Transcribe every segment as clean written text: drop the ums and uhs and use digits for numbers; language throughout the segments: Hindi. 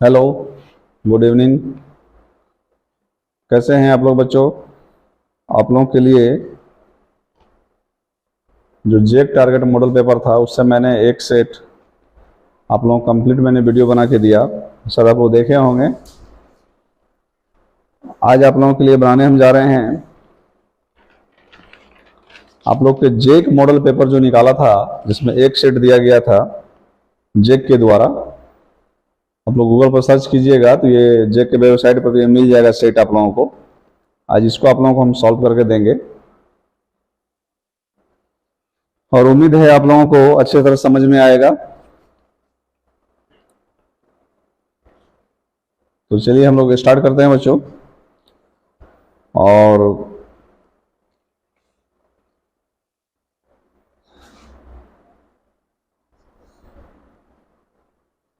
Hello, good evening. कैसे हैं आप लोग बच्चों? आप लोगों के लिए जो जेक टारगेट मॉडल पेपर था उससे मैंने एक सेट आप लोगों को कंप्लीट मैंने वीडियो बना के दिया। सर आप लोग देखे होंगे। आज आप लोगों के लिए बनाने हम जा रहे हैं आप लोग के जेक मॉडल पेपर जो निकाला था जिसमें एक सेट दिया गया था जेक के द्वारा। आप लोग गूगल पर सर्च कीजिएगा तो ये जेक के वेबसाइट पर ये मिल जाएगा सेट आप लोगों को। आज इसको आप लोगों को हम सॉल्व करके देंगे और उम्मीद है आप लोगों को अच्छी तरह समझ में आएगा। तो चलिए हम लोग स्टार्ट करते हैं बच्चों। और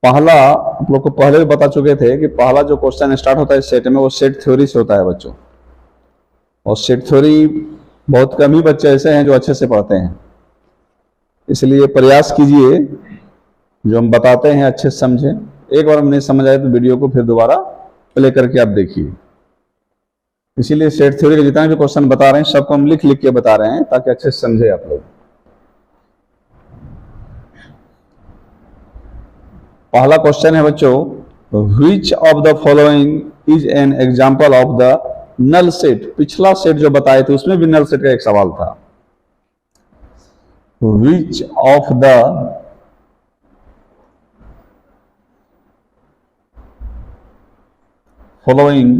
पहला आप लोग को पहले भी बता चुके थे कि पहला जो क्वेश्चन स्टार्ट होता है सेट में वो सेट थ्योरी से होता है बच्चों। और सेट थ्योरी बहुत कम ही बच्चे ऐसे हैं जो अच्छे से पढ़ते हैं, इसलिए प्रयास कीजिए जो हम बताते हैं अच्छे से समझें। एक बार हम नहीं समझ आए तो वीडियो को फिर दोबारा प्ले करके आप देखिए। इसीलिए सेट थ्योरी के जितने भी क्वेश्चन बता रहे हैं सबको हम लिख लिख के बता रहे हैं ताकि अच्छे से समझे आप लोग। पहला क्वेश्चन है बच्चों, which of the following is an example of the null set. पिछला सेट जो बताए थे उसमें भी नल सेट का एक सवाल था। Which of the following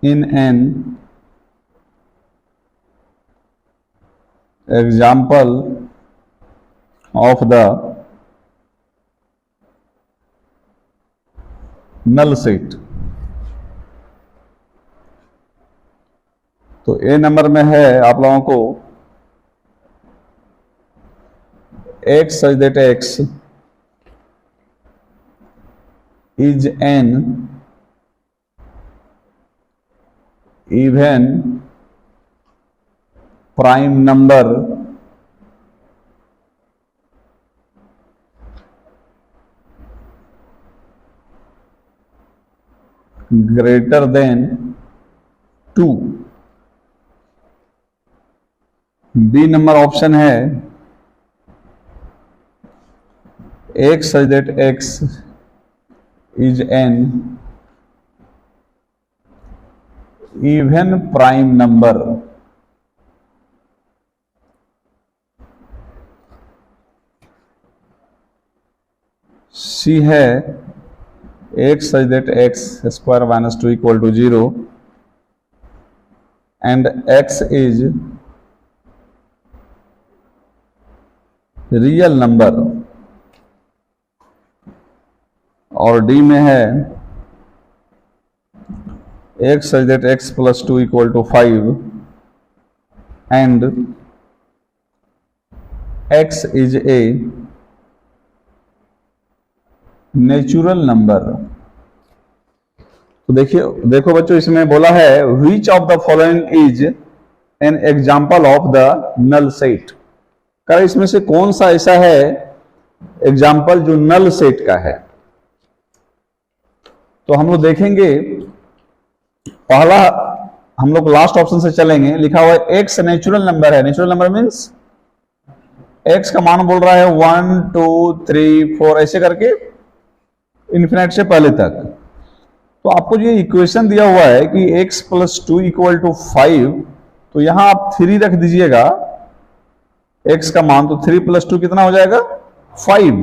in an example of the null set. तो ए नंबर में है आप लोगों को x such that x is an even prime number greater than 2। B number option है x such that x is an even prime number सी है x such that x square minus 2 equal to 0 and x is real number. और डी में है x such that x plus 2 equal to 5 and x is a natural number. तो देखो बच्चों, इसमें बोला है which of the following is an example of the null set. कर इसमें से कौन सा ऐसा है एग्जाम्पल जो नल सेट का है। तो हम लोग देखेंगे पहला, हम लोग लास्ट ऑप्शन से चलेंगे। लिखा हुआ है एक्स नेचुरल नंबर है। नेचुरल नंबर मीन्स एक्स का मान बोल रहा है 1 2 3 4 ऐसे करके इन्फिनिट से पहले तक। तो आपको ये इक्वेशन दिया हुआ है कि x प्लस 2 इक्वल टू 5, तो यहां आप 3 रख दीजिएगा x का मान, तो 3 प्लस 2 कितना हो जाएगा 5।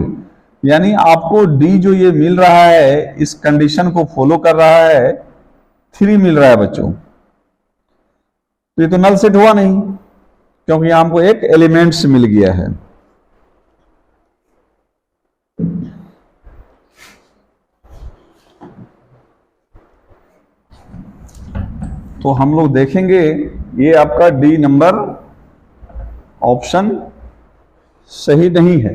यानी आपको d जो ये मिल रहा है इस कंडीशन को फॉलो कर रहा है 3 मिल रहा है बच्चों। तो ये तो नल सेट हुआ नहीं क्योंकि यहां हमको एक एलिमेंट्स मिल गया है। तो हम लोग देखेंगे ये आपका डी नंबर ऑप्शन सही नहीं है।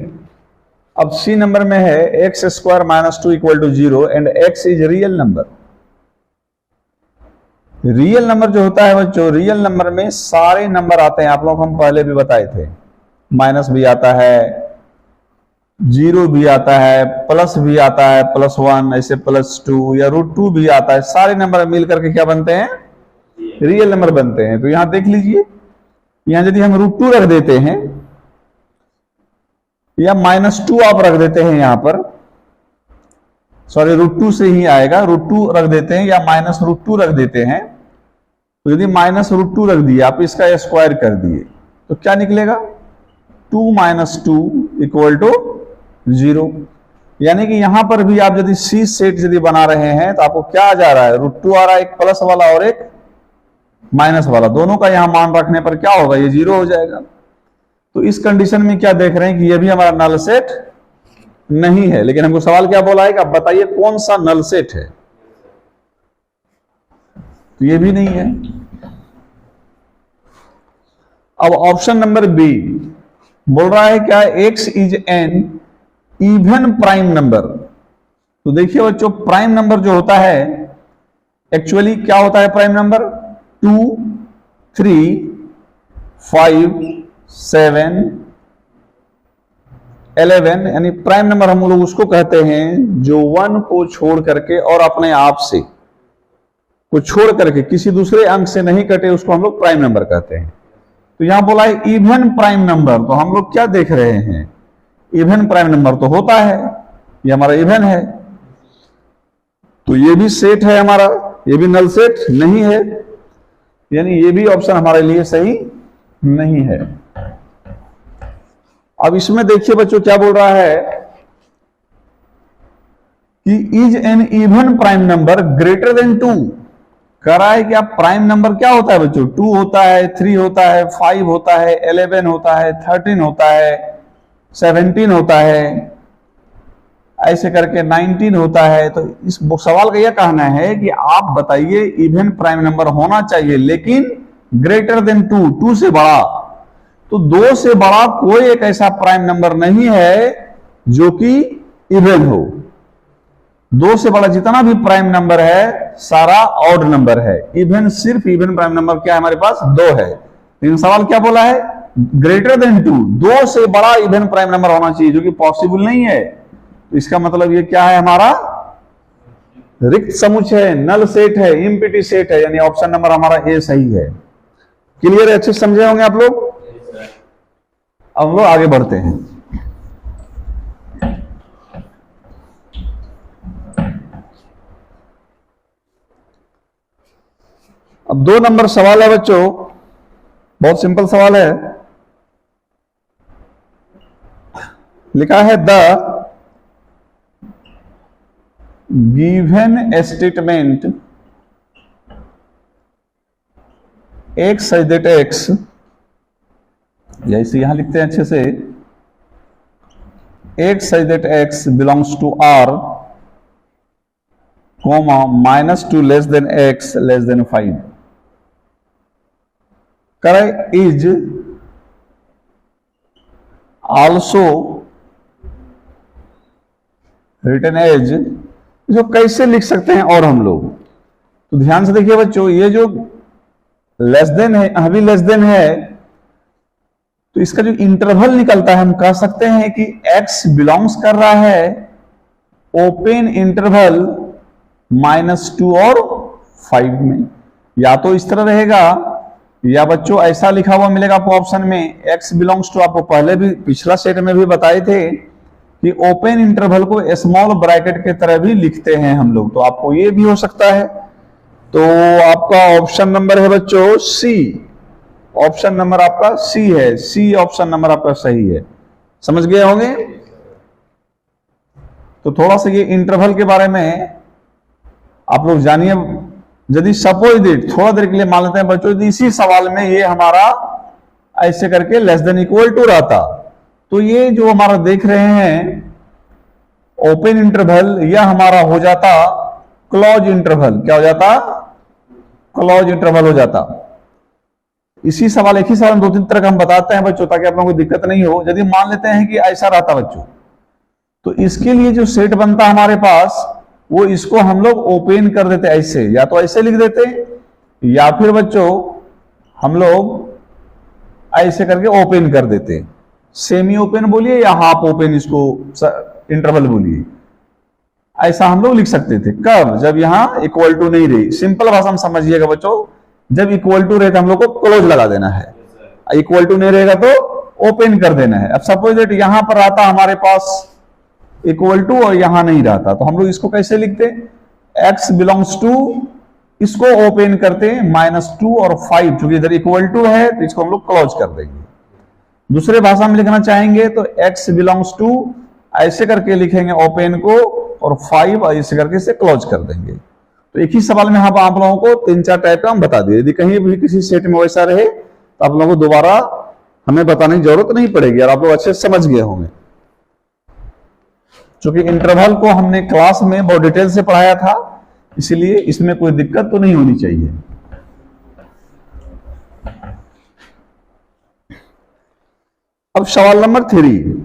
अब सी नंबर में है x square minus 2 equal to 0 and x is real number. Real number जो होता है बच्चों, रियल नंबर में सारे नंबर आते हैं। आप लोग हम पहले भी बताए थे, माइनस भी आता है, जीरो भी आता है, प्लस भी आता है, +1, ऐसे +2 या √2 भी आता है। सारे नंबर मिल करके क्या बनते हैं? रियल नंबर बनते हैं। तो यहां देख लीजिए, यहां यदि हम √2 रख देते हैं या -2 आप रख देते हैं, यहां पर सॉरी √2 से ही आएगा, √2 रख देते हैं या -√2 रख देते हैं। तो यदि -√2 रख दिए, आप इसका स्क्वायर कर दिए, तो क्या निकलेगा? 2 - 2 = 0। यानी कि यहां पर भी आप यदि सी सेट यदि बना रहे हैं तो आपको क्या आ जा रहा है? √2 आ रहा है, एक प्लस वाला और एक माइनस वाला, दोनों का यहां मान रखने पर क्या होगा? ये 0 हो जाएगा। तो इस कंडीशन में क्या देख रहे हैं कि ये भी हमारा नल सेट नहीं है। लेकिन हमको सवाल क्या बोला है कि आप बताइए कौन सा नल सेट है? तो ये भी नहीं है। अब ऑप्शन नंबर बी बोल रहा है क्या? x is an even prime number. तो देखिए बच्चों, प्राइम नंबर जो होता है एक्चुअली क्या होता है? प्राइम नंबर 2, 3, 5, 7, 11, यानी प्राइम नंबर हम लोग उसको कहते हैं जो 1 को छोड़ करके और अपने आप से को छोड़ करके किसी दूसरे अंक से नहीं कटे, उसको हम लोग प्राइम नंबर कहते हैं। तो यहां बोला है इवन प्राइम नंबर, तो हम लोग क्या देख रहे हैं? इवन प्राइम नंबर तो होता है, ये हमारा इवन है, तो ये भी सेट है हमारा, ये भी नल सेट नहीं है, यानी ये भी ऑप्शन हमारे लिए सही नहीं है। अब इसमें देखिए बच्चों क्या बोल रहा है कि is an even prime number greater than 2। कह रहा है कि आप प्राइम नंबर क्या होता है बच्चों? 2 होता है, 3 होता है, 5 होता है, 11 होता है, 13 होता है, 17 होता है, ऐसे करके 19 होता है। तो इस सवाल का यह कहना है कि आप बताइए इवन प्राइम नंबर होना चाहिए लेकिन ग्रेटर देन 2, 2 से बड़ा। तो 2 से बड़ा कोई एक ऐसा प्राइम नंबर नहीं है जो कि इवन हो। 2 से बड़ा जितना भी प्राइम नंबर है सारा ऑड नंबर है। इवन सिर्फ इवन प्राइम नंबर क्या है हमारे पास? 2 है। लेकिन सवाल क्या बोला है? ग्रेटर देन 2, 2 से बड़ा इवन प्राइम नंबर होना चाहिए, जो कि पॉसिबल नहीं है। तो इसका मतलब ये क्या है? हमारा रिक्त समुच्चय है, नल सेट है, इम्पिटी सेट है, यानी ऑप्शन नंबर हमारा ए सही है। क्लियर है? अच्छे समझे होंगे आप लोग। अब लोग आगे बढ़ते हैं। अब 2 नंबर सवाल है बच्चों, बहुत सिंपल सवाल है। लिखा है the given statement x such that x, या इसे यहां लिखते हैं अच्छे से, x such that x belongs to R, comma -2 less than x less than 5। करे इज आल्सो रिटन एज। इसको कैसे लिख सकते हैं और हम लोग? तो ध्यान से देखिए बच्चों, ये जो लेस देन है, अभी लेस देन है, तो इसका जो इंटरवल निकलता है हम कह सकते हैं कि x बिलोंग्स कर रहा है ओपन इंटरवल -2 और 5 में। या तो इस तरह रहेगा या बच्चों ऐसा लिखा हुआ मिलेगा आपको ऑप्शन में, x बिलोंग्स टू, आपको पहले भी पिछला सेट में भी बताए थे कि ओपन इंटरवल को स्मॉल ब्रैकेट के तरह भी लिखते हैं हम लोग, तो आपको ये भी हो सकता है। तो आपका ऑप्शन नंबर है बच्चों सी, ऑप्शन नंबर आपका सी है, सी ऑप्शन नंबर आपका सही है। समझ गए होंगे? तो थोड़ा सा ये इंटरवल के बारे में आप लोग जानिए। यदि सपोज दैट थोड़ा देर के लिए मान लेते हैं बच्चों, यदि इसी सवाल में ये हमारा ऐसे करके लेस देन इक्वल टू रहता, तो ये जो हमारा देख रहे हैं ओपन इंटरवल, यह हमारा हो जाता क्लोज इंटरवल। क्या हो जाता? क्लोज इंटरवल हो जाता। इसी सवाल, एक ही सवाल 2-3 तरह का हम बताते हैं बच्चों, ताकि आप लोगों को दिक्कत नहीं हो। यदि मान लेते हैं कि ऐसा रहता बच्चों, तो इसके लिए जो सेट बनता हमारे पास, वो इसको हम लोग ओपन कर देते ऐसे, या तो ऐसे लिख देते, या फिर बच्चों हम लोग ऐसे करके ओपन कर देते। सेमी ओपन बोलिए या हाफ ओपन, इसको इंटरवल बोलिए, ऐसा हम लोग लिख सकते थे। कब? जब यहां इक्वल टू नहीं रही। सिंपल भाषा में समझिएगा बच्चों, जब इक्वल टू रहे तो हम लोग को क्लोज लगा देना है, इक्वल टू नहीं रहेगा तो ओपन कर देना है। अब सपोज दैट यहां पर रहता हमारे पास इक्वल टू और यहां नहीं रहता, तो हम लोग इसको कैसे लिखते? x बिलोंग्स टू, इसको ओपन करते हैं -2 और 5, क्योंकि इधर इक्वल टू है तो इसको हम लोग क्लोज कर देंगे। दूसरे भाषा में लिखना चाहेंगे तो x बिलोंग्स टू ऐसे करके लिखेंगे ओपन को, और 5 ऐसे करके इसे क्लोज कर देंगे। तो एक ही सवाल में हम आप लोगों को 3-4 टाइप का हम बता दिए। यदि कहीं भी किसी सेट में वैसा रहे तो आप लोगों को दोबारा हमें बताने की जरूरत नहीं पड़ेगी और आप लोग अच्छे से समझ गए होंगे, क्योंकि इंटरवल को हमने क्लास में बहुत डिटेल से पढ़ाया था, इसलिए इसमें कोई दिक्कत तो नहीं होनी चाहिए। अब सवाल नंबर 3,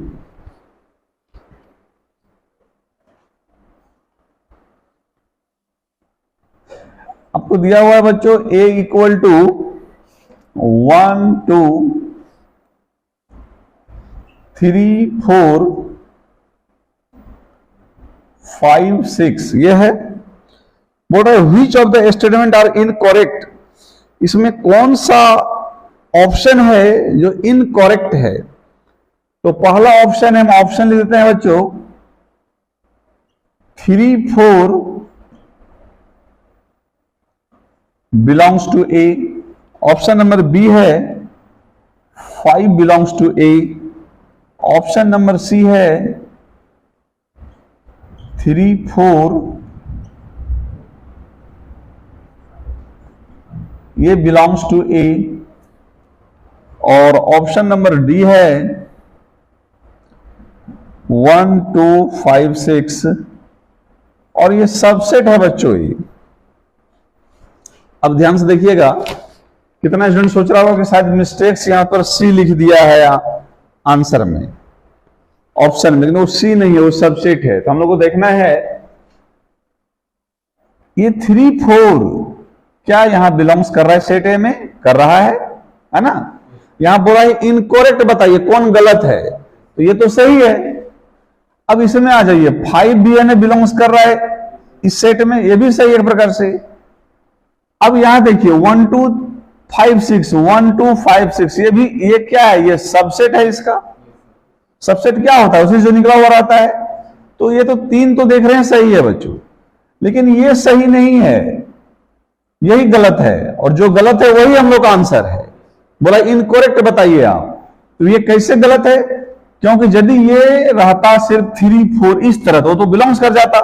आपको दिया हुआ है बच्चों a इक्वल टू 1 2 3 4 5 6, ये है। बोल रहा है which of the statement are incorrect, इसमें कौन सा ऑप्शन है जो इनकरेक्ट है? तो पहला ऑप्शन है, हम ऑप्शन लिख देते हैं बच्चों 3 4 belongs to A. Option number B है 5 belongs to A. Option number C है 3 4 ये बिलोंग्स टू ए। और ऑप्शन नंबर डी है 1 2 5 6, और ये सबसेट है बच्चों ये। अब ध्यान से देखिएगा, कितना स्टूडेंट सोच रहा होगा कि शायद मिस्टेक्स यहां पर सी लिख दिया है आंसर में, ऑप्शन में, लेकिन वो सी नहीं है, वो सबसेट है। तो हम लोग को देखना है ये 3 4 क्या यहां बिलोंग्स कर रहा है सेट ए में? कर रहा है ना। यहां बोला है इनकरेक्ट, बताइए कौन गलत है, तो ये तो सही है। अब इसमें आ जाइए 5 भी में बिलोंग्स कर रहा है इस सेट में, ये भी सही है एक प्रकार से। अब यहां देखिए 1 2 5 6 1 2 5 6, ये भी, ये क्या है? ये सबसेट है इसका। सबसेट क्या होता है? उसी जो निकला हुआ रहता है। तो ये तो 3 तो देख रहे हैं सही है बच्चों, लेकिन ये सही नहीं है, यही गलत है, और जो गलत है वही हम लोग का आंसर है। बोला इनकरेक्ट बताइए आप, तो ये कैसे गलत है? क्योंकि यदि ये रहता सिर्फ 3 4 इस तरह तो बिलोंग्स कर जाता,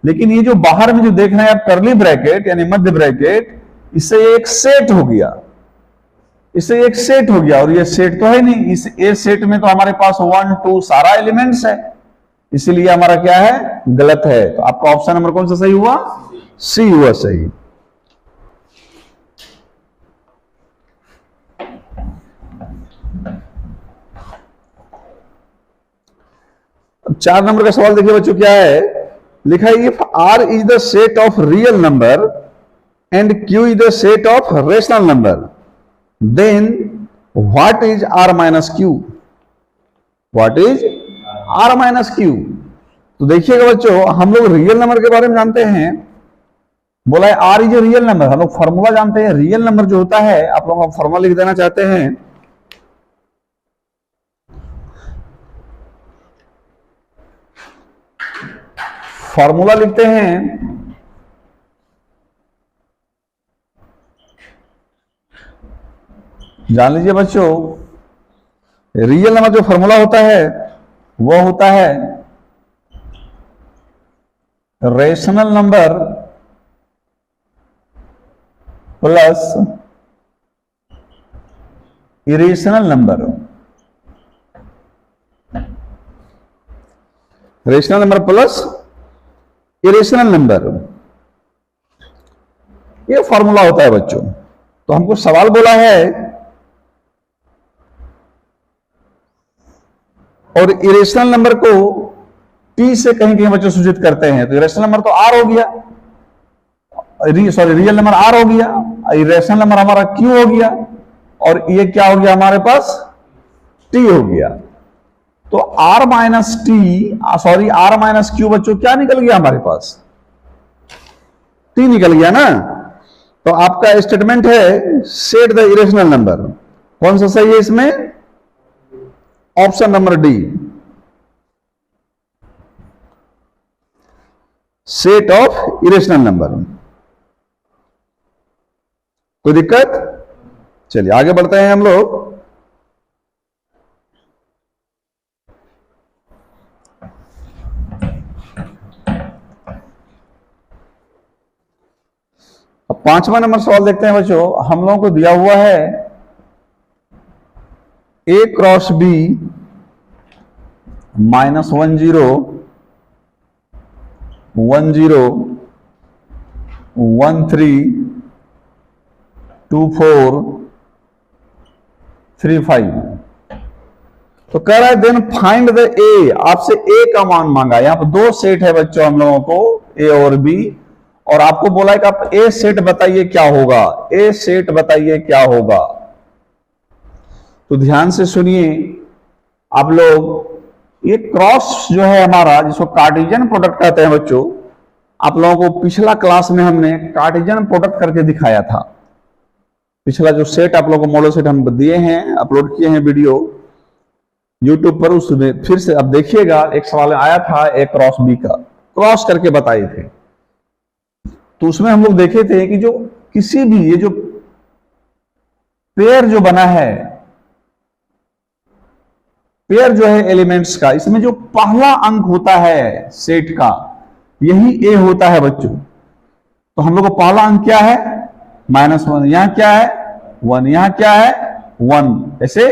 लेकिन ये जो बाहर में जो देख रहे हैं आप करली ब्रैकेट यानी मध्य ब्रैकेट, इससे एक सेट हो गया, इससे एक सेट हो गया, और ये सेट तो है नहीं। इस ए सेट में तो हमारे पास 1 2 सारा एलिमेंट्स है, इसलिए हमारा क्या है? गलत है। तो आपका ऑप्शन नंबर कौन सा सही हुआ? सी हुआ सही। अब 4 नंबर का सवाल देखिए बच्चों, क्या है लिखा है? If R is the set of real number and Q is the set of rational number, then what is R minus Q? What is R minus Q? तो देखिएगा बच्चों, हम लोग रियल नंबर के बारे में जानते हैं। बोला है R is a real number, हम लोग फॉर्मूला जानते हैं। रियल नंबर जो होता है, आप लोग फॉर्मूला लिख देना चाहते हैं, फॉर्मूला लिखते हैं जान लीजिए बच्चों, रियल नंबर जो फॉर्मूला होता है वो होता है rational number plus irrational number. Rational number plus irrational number, ये फॉर्मूला होता है बच्चों। तो हमको सवाल बोला है और इरेशनल नंबर को टी से कहीं कहीं बच्चों सूचित करते हैं, तो इरेशनल नंबर तो आर हो गया, सॉरी रियल नंबर आर हो गया, इरेशनल नंबर हमारा क्यू हो गया, और ये क्या हो गया हमारे पास? टी हो गया। तो r minus T, sorry r minus Q बच्चों क्या निकल गया हमारे पास? t निकल गया ना। तो आपका स्टेटमेंट है सेट द इरेशनल नंबर। कौन सा सही है इसमें? Option number D, set of irrational number. कोई दिक्कत? चलिए आगे बढ़ते हैं हम लोग। अब 5वां नंबर सवाल देखते हैं बच्चों। हम लोगों को दिया हुआ है a क्रॉस b माइनस 1 0 1 0 1 3 2 4 3 5। तो कह रहा है देन फाइंड द ए, आपसे ए का मान मांगा। यहां पर दो सेट है बच्चों हम लोगों को, ए और बी, और आपको बोला है कि आप ए सेट बताइए क्या होगा, ए सेट बताइए क्या होगा। तो ध्यान से सुनिए आप लोग। ये क्रॉस जो है हमारा, जिसको कार्टेशियन प्रोडक्ट कहते हैं बच्चों, आप लोगों को पिछला क्लास में हमने कार्टेशियन प्रोडक्ट करके दिखाया था। पिछला जो सेट आप लोगों को मॉडल सेट हम दिए हैं, अपलोड किए हैं वीडियो यूट्यूब पर, उसमें फिर से अब देखिएगा। एक सवाल आया था ए क्रॉस बी का, क्रॉस करके बताए थे। तो उसमें हम लोग देखे थे कि जो किसी भी ये जो पेयर जो बना है, पेयर जो है एलिमेंट्स का, इसमें जो पहला अंक होता है सेट का, यही ए होता है बच्चों। तो हम लोग को पहला अंक क्या है? -1। यहां क्या है? 1। यहां क्या है? 1। ऐसे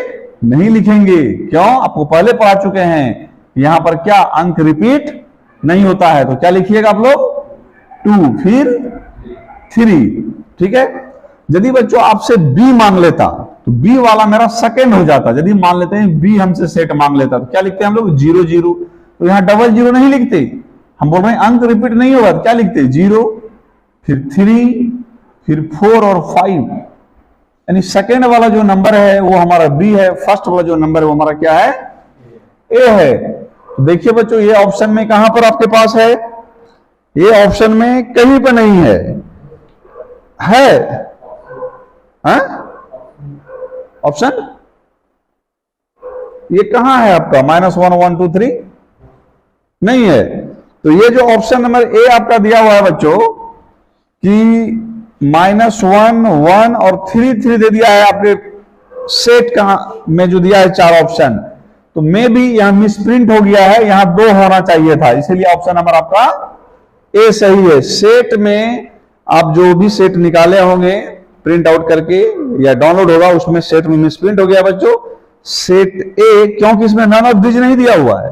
नहीं लिखेंगे, क्यों? आपको पहले पढ़ा चुके हैं, यहां पर क्या अंक रिपीट नहीं होता है। तो क्या लिखिएगा आप लोग? 2 फिर 3। ठीक है। यदि बच्चों आपसे बी मांग लेता तो बी वाला मेरा सेकंड हो जाता। यदि मान लेते हैं बी हमसे सेट मांग लेता तो क्या लिखते हैं हम लोग? 0 0। तो यहां डबल 0 नहीं लिखते, हम बोल रहे हैं अंक रिपीट नहीं होगा, तो क्या लिखते? 0 फिर 3 फिर 4 और 5। यानी सेकंड वाला जो नंबर है वो हमारा बी है, फर्स्ट वाला जो नंबर है वो हमारा क्या है? ए है। तो देखिए बच्चों, ये ऑप्शन में कहां पर आपके पास है? ये ऑप्शन में कहीं पर नहीं है, ऑप्शन ये कहां है आपका? -1 1 2 3 नहीं है। तो ये जो ऑप्शन नंबर ए आपका दिया हुआ है बच्चों कि -1 1 और 3 3 दे दिया है आपके सेट कहां में जो दिया है 4 ऑप्शन, तो मे भी यहां मिसप्रिंट हो गया है, यहां 2 होना चाहिए था, इसीलिए ऑप्शन नंबर आपका ए सही है। सेट में आप जो भी सेट निकाले होंगे प्रिंट आउट करके या डाउनलोड होगा, उसमें सेट में मिसप्रिंट हो गया बच्चों, सेट ए, क्योंकि इसमें नन ऑफ दिस नहीं दिया हुआ है।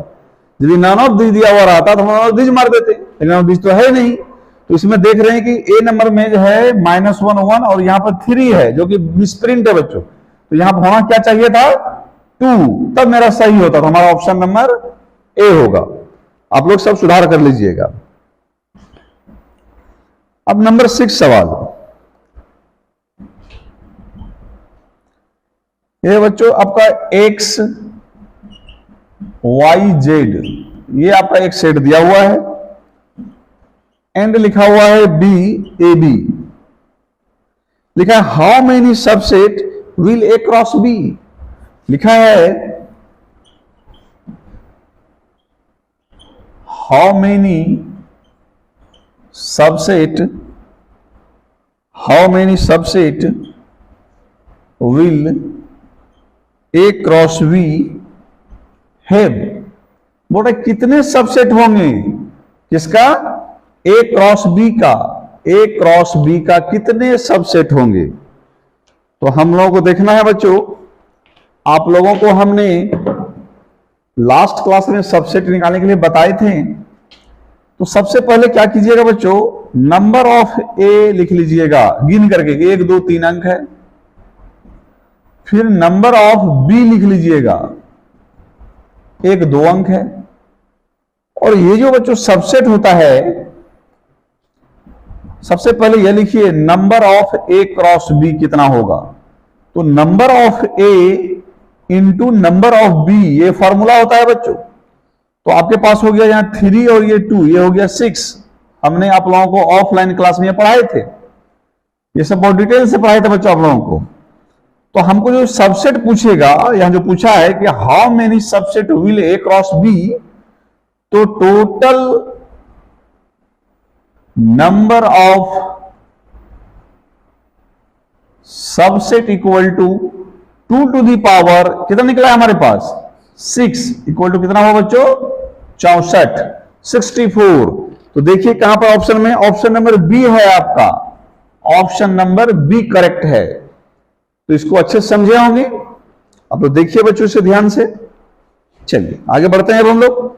यदि नन ऑफ दिस दिया हुआ रहता तो हम नन ऑफ दिस मार देते, लेकिन नन ऑफ दिस तो है नहीं। तो इसमें देख रहे हैं कि ए नंबर में जो है -1 1 और यहां पर 3 है जो कि मिसप्रिंट है बच्चों। तो यहां पर होना क्या चाहिए था? 2, तब मेरा सही होता। तो हमारा ऑप्शन नंबर ए होगा। आप लोग सब सुधार कर लीजिएगा। अब नंबर 6 सवाल, ये बच्चों आपका x y z, ये आपका एक सेट दिया हुआ है, एंड लिखा हुआ है b a b, लिखा है how many subset will a cross b, लिखा है how many subset will A cross B have. बोला कितने सबसेट होंगे किसका? ए क्रॉस बी का। ए क्रॉस बी का कितने सबसेट होंगे? तो हम लोगों को देखना है बच्चों। आप लोगों को हमने लास्ट क्लास में सबसेट निकालने के लिए बताए थे। तो सबसे पहले क्या कीजिएगा बच्चों? नंबर ऑफ ए लिख लीजिएगा गिन करके, 1 2 3 अंक है। फिर नंबर ऑफ बी लिख लीजिएगा, 1 2 अंक है। और ये जो बच्चों सबसेट होता है, सबसे पहले यह लिखिए number of A cross B कितना होगा। तो number of A into number of B, ये फॉर्मूला होता है बच्चों। तो आपके पास हो गया यहाँ 3 और ये 2, ये हो गया 6। हमने आप लोगों को ऑफलाइन क्लास में ये पढ़ाए थे, ये सब बहुत डिटेल से पढ़ाए थे बच्चों आप लोगों को। तो हमको जो सबसेट पूछेगा, यहां जो पूछा है कि how many subset will A cross B, तो total number of subset equal to 2 to the power कितना निकला है हमारे पास 6, इक्वल टू कितना हुआ बच्चों 64, 64। तो देखिए कहां पर ऑप्शन में, ऑप्शन नंबर बी है आपका, ऑप्शन नंबर बी करेक्ट है। तो इसको अच्छे से समझे होंगे। अब तो देखिए बच्चों इसे ध्यान से। चलिए आगे बढ़ते हैं अब हम लोग।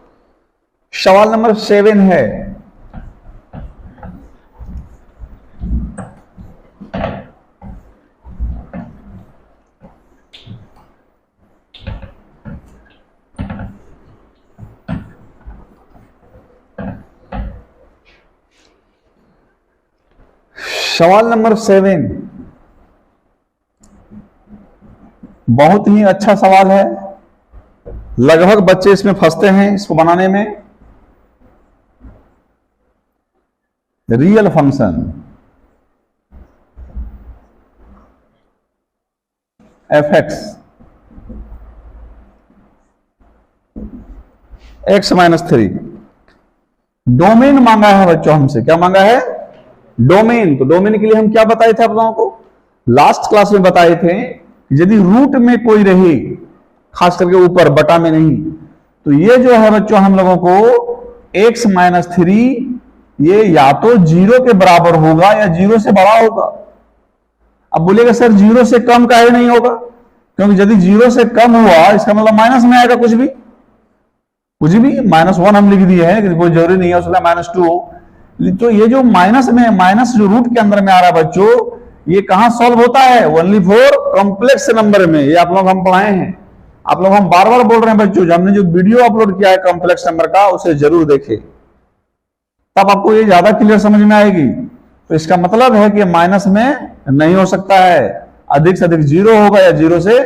सवाल नंबर 7 है, सवाल नंबर 7 बहुत ही अच्छा सवाल है। लगभग बच्चे इसमें फंसते हैं इसको बनाने में। Real function F x x minus 3, domain मांगा है बच्चों हमसे। क्या मांगा है डोमेन। तो डोमेन के लिए हम क्या बताए थे आप लोगों को, लास्ट क्लास में बताए थे यदि रूट में कोई रहे, खास करके ऊपर बटा में नहीं, तो ये जो है बच्चों हम लोगों को x माइनस 3 ये या तो 0 के बराबर होगा या 0 से बड़ा होगा। अब बोलेगा सर 0 से कम काहे नहीं होगा, क्योंकि यदि 0 से कम हुआ इसका मतलब माइनस में आएगा कुछ भी -1 हम लिख दिए हैं, लेकिन कोई जरूरी नहीं है उसमें -2 हो। तो ये जो माइनस में, माइनस जो रूट के अंदर में आ रहा है बच्चों, ये कहां सॉल्व होता है ओनली फॉर कॉम्प्लेक्स नंबर में। ये आप लोग हम पढ़ाए हैं, आप लोग हम बार बार बोल रहे हैं बच्चों, हमने जो वीडियो अपलोड किया है कॉम्प्लेक्स नंबर का उसे जरूर देखें, तब आपको ये ज्यादा क्लियर समझ में आएगी। तो इसका मतलब है कि माइनस में नहीं हो सकता है, अधिक से अधिक 0 होगा या 0 से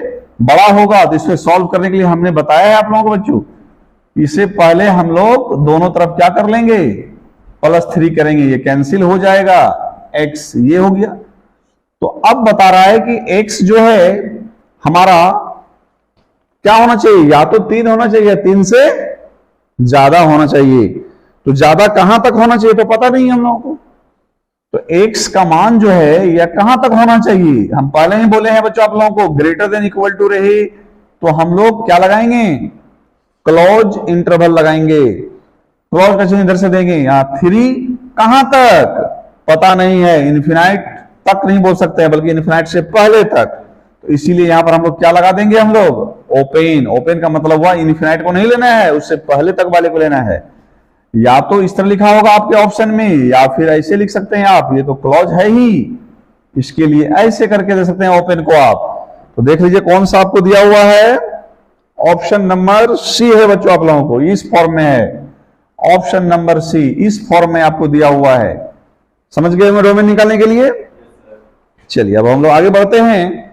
बड़ा होगा। तो इसको सॉल्व करने के लिए हमने बताया है आप लोगों को बच्चों, इससे पहले हम लोग दोनों तरफ क्या कर लेंगे +3 करेंगे, ये कैंसिल हो जाएगा, x ये हो गया। तो अब बता रहा है कि x जो है हमारा क्या होना चाहिए, या तो 3 होना चाहिए या 3 से ज्यादा होना चाहिए। तो ज्यादा कहां तक होना चाहिए तो पता नहीं हम लोगों को। तो x का मान जो है यह कहां तक होना चाहिए, हम पहले ही बोले हैं बच्चों आप लोगों को, ग्रेटर देन इक्वल टू रहे तो हम लोग क्या लगाएंगे क्लोज इंटरवल लगाएंगे। क्लोज का चिन्ह इधर से देंगे, यहां 3 कहां तक पता नहीं है, इन्फिनाइट तक नहीं बोल सकते हैं बल्कि इन्फिनाइट से पहले तक। तो इसीलिए यहां पर हम लोग क्या लगा देंगे, हम लोग ओपन। ओपन का मतलब हुआ इन्फिनाइट को नहीं लेना है, उससे पहले तक वाले को लेना है। या तो इस तरह लिखा होगा आपके ऑप्शन में, या फिर ऐसे लिख सकते हैं आप, ये तो क्लोज है ही, इसके लिए ऐसे करके दे सकते हैं ओपन को आप। तो देख लीजिए कौन सा आपको दिया हुआ है, ऑप्शन नंबर सी है बच्चों आप लोगों को, इस फॉर्म में है, ऑप्शन नंबर सी इस फॉर्म में आपको दिया हुआ है। समझ गए डोमेन निकालने के लिए। चलिए अब हम लोग आगे बढ़ते हैं।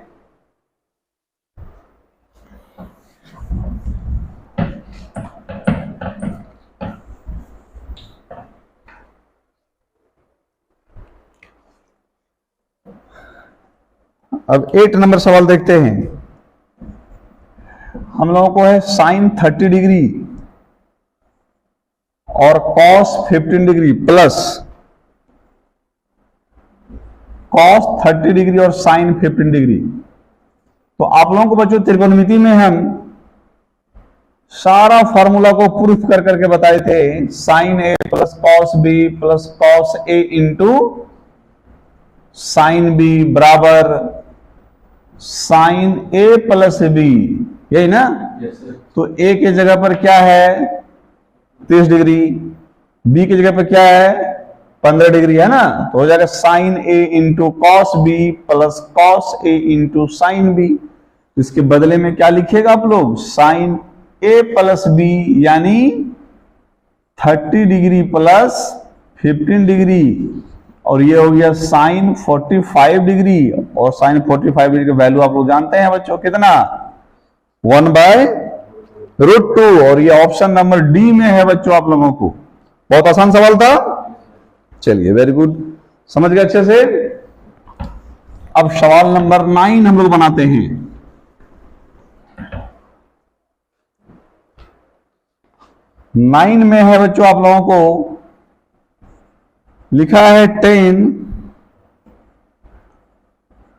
अब 8 नंबर सवाल देखते हैं। हम लोगों को है साइन 30 डिग्री और cos 15 degree plus cos 30 degree और साइन 15 डिग्री। तो आप लोगों को बच्चों त्रिकोणमिति में हम सारा फॉर्मूला को प्रूफ कर करके बताए थे, sine A plus cos B plus cos A into sine B बराबर साइन ए प्लस बी, यही ना। तो ए के जगह पर क्या है 30 डिग्री, बी की जगह पर क्या है 15 डिग्री, है ना। तो हो जाएगा sine A into cos B plus cos A into sine B. इसके बदले में क्या लिखिएगा आप लोग, साइन ए प्लस बी यानी 30 डिग्री प्लस 15 डिग्री, और ये हो गया साइन 45 डिग्री। और साइन 45 डिग्री का वैल्यू आप लोग जानते हैं बच्चों कितना, 1/√2, और ये ऑप्शन नंबर डी में है बच्चों आप लोगों को। बहुत आसान सवाल था। चलिए, वेरी गुड, समझ गए अच्छे से। अब सवाल नंबर 9 हम लोग बनाते हैं। नाइन में है बच्चों आप लोगों को लिखा है 10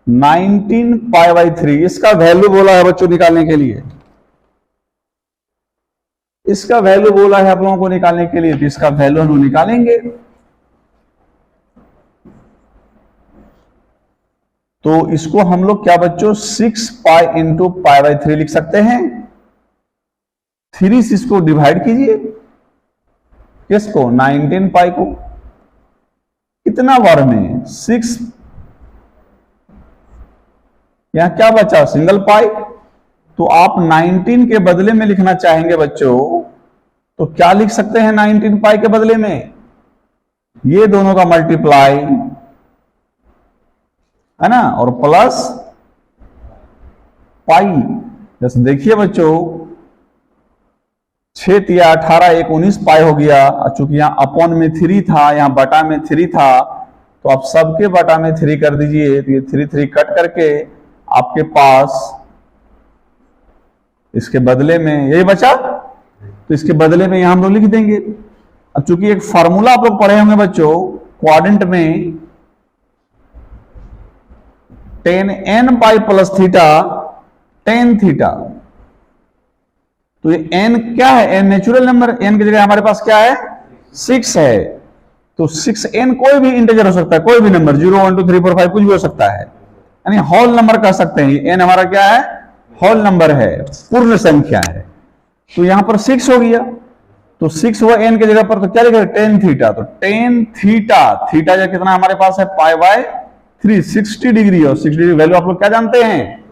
19π/3। इसका वैल्यू बोला है बच्चों निकालने के लिए, इसका वैल्यू बोला है आप लोगों को निकालने के लिए, तो इसका वैल्यू हम निकालेंगे। तो इसको हम लोग क्या बच्चों 6π × π/3 लिख सकते हैं। 3 से इसको डिवाइड कीजिए, किसको 19π को, कितना बार में 6, यहां क्या बचा सिंगल पाई। तो आप 19 के बदले में लिखना चाहेंगे बच्चों, तो क्या लिख सकते हैं 19π के बदले में, ये दोनों का मल्टीप्लाई है ना, और प्लस पाई। जैसे देखिए बच्चों 6 × 18 = 19π हो गया। चूंकि यहां अपॉन में 3 था, यहां बटा में 3 था, तो आप सबके बटा में 3 कर दीजिए, तो ये 3 कट करके आपके पास इसके बदले में यही बचा, तो इसके बदले में यहां हम लोग लिख देंगे। अब चूंकि एक फॉर्मूला आप लोग पढ़े होंगे बच्चों क्वाड्रेंट में, tan n/π + θ tan θ। तो ये n क्या है, n नेचुरल नंबर, n की जगह हमारे पास क्या है 6 है। तो 6n कोई भी इंटीजर हो सकता है, कोई भी नंबर 0 1 2 3 4 5 कुछ भी हो सकता है, यानी होल नंबर कह सकते हैं। n हमारा क्या है, होल नंबर है, पूर्ण संख्या है। तो यहां पर 6 हो गया, तो 6 हुआ n की जगह पर, तो क्या लिखा tan θ। तो tan θ, थीटा जो कितना हमारे पास है π/3 60 डिग्री, और 60 डिग्री वैल्यू आप लोग क्या जानते हैं